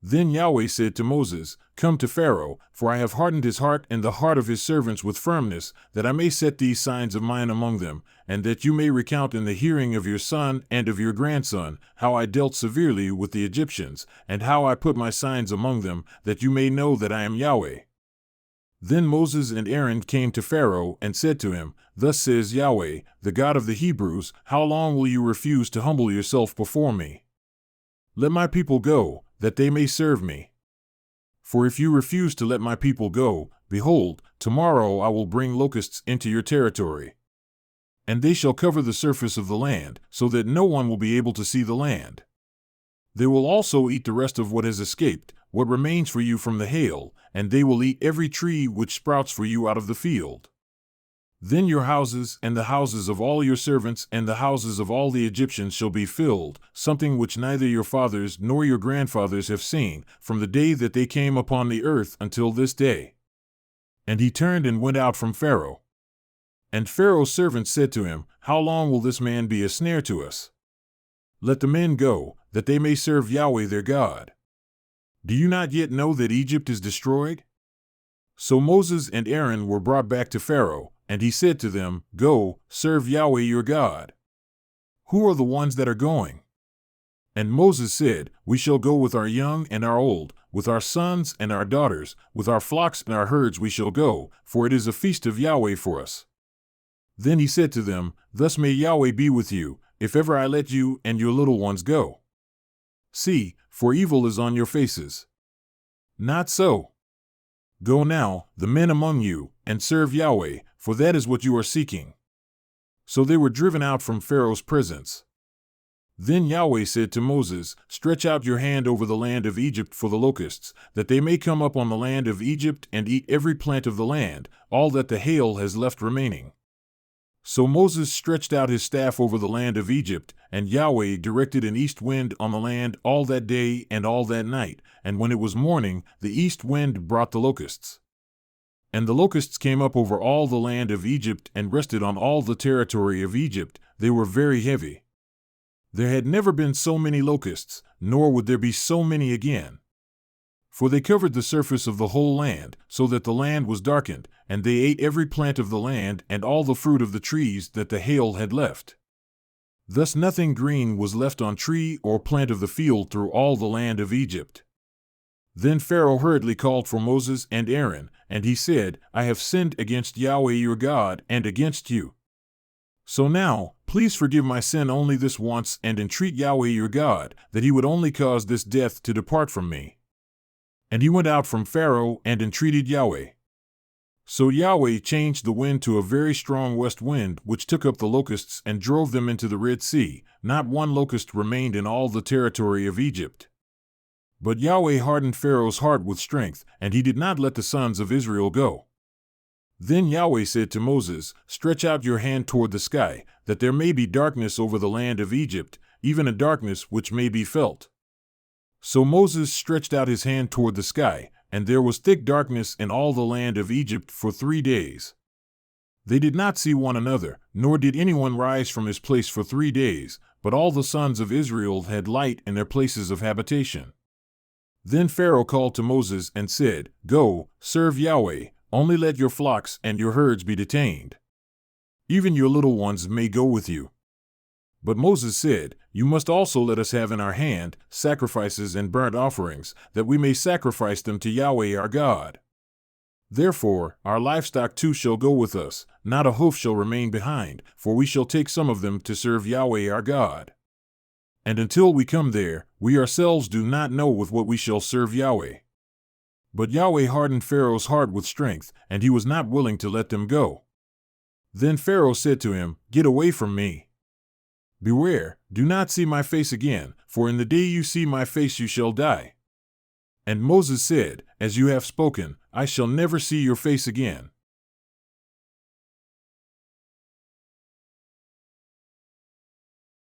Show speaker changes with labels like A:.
A: Then Yahweh said to Moses, Come to Pharaoh, for I have hardened his heart and the heart of his servants with firmness, that I may set these signs of mine among them, and that you may recount in the hearing of your son and of your grandson how I dealt severely with the Egyptians, and how I put my signs among them, that you may know that I am Yahweh. Then Moses and Aaron came to Pharaoh and said to him, Thus says Yahweh, the God of the Hebrews, How long will you refuse to humble yourself before me? Let my people go, that they may serve me. For if you refuse to let my people go, behold, tomorrow I will bring locusts into your territory. And they shall cover the surface of the land, so that no one will be able to see the land. They will also eat the rest of what has escaped, what remains for you from the hail, and they will eat every tree which sprouts for you out of the field. Then your houses and the houses of all your servants and the houses of all the Egyptians shall be filled, something which neither your fathers nor your grandfathers have seen, from the day that they came upon the earth until this day. And he turned and went out from Pharaoh. And Pharaoh's servants said to him, How long will this man be a snare to us? Let the men go, that they may serve Yahweh their God. Do you not yet know that Egypt is destroyed? So Moses and Aaron were brought back to Pharaoh, and he said to them, Go, serve Yahweh your God. Who are the ones that are going? And Moses said, We shall go with our young and our old, with our sons and our daughters, with our flocks and our herds we shall go, for it is a feast of Yahweh for us. Then he said to them, Thus may Yahweh be with you, if ever I let you and your little ones go. See, for evil is on your faces. Not so. Go now, the men among you, and serve Yahweh, for that is what you are seeking. So they were driven out from Pharaoh's presence. Then Yahweh said to Moses, Stretch out your hand over the land of Egypt for the locusts, that they may come up on the land of Egypt and eat every plant of the land, all that the hail has left remaining. So Moses stretched out his staff over the land of Egypt, and Yahweh directed an east wind on the land all that day and all that night, and when it was morning, the east wind brought the locusts. And the locusts came up over all the land of Egypt and rested on all the territory of Egypt. They were very heavy. There had never been so many locusts, nor would there be so many again. For they covered the surface of the whole land, so that the land was darkened, and they ate every plant of the land and all the fruit of the trees that the hail had left. Thus nothing green was left on tree or plant of the field through all the land of Egypt. Then Pharaoh hurriedly called for Moses and Aaron, and he said, I have sinned against Yahweh your God and against you. So now, please forgive my sin only this once and entreat Yahweh your God, that he would only cause this death to depart from me. And he went out from Pharaoh and entreated Yahweh. So Yahweh changed the wind to a very strong west wind, which took up the locusts and drove them into the Red Sea. Not one locust remained in all the territory of Egypt. But Yahweh hardened Pharaoh's heart with strength, and he did not let the sons of Israel go. Then Yahweh said to Moses, Stretch out your hand toward the sky, that there may be darkness over the land of Egypt, even a darkness which may be felt. So Moses stretched out his hand toward the sky, and there was thick darkness in all the land of Egypt for 3 days. They did not see one another, nor did anyone rise from his place for 3 days, but all the sons of Israel had light in their places of habitation. Then Pharaoh called to Moses and said, Go, serve Yahweh, only let your flocks and your herds be detained. Even your little ones may go with you. But Moses said, You must also let us have in our hand sacrifices and burnt offerings, that we may sacrifice them to Yahweh our God. Therefore, our livestock too shall go with us, not a hoof shall remain behind, for we shall take some of them to serve Yahweh our God. And until we come there, we ourselves do not know with what we shall serve Yahweh. But Yahweh hardened Pharaoh's heart with strength, and he was not willing to let them go. Then Pharaoh said to him, Get away from me. Beware, do not see my face again, for in the day you see my face you shall die. And Moses said, As you have spoken, I shall never see your face again.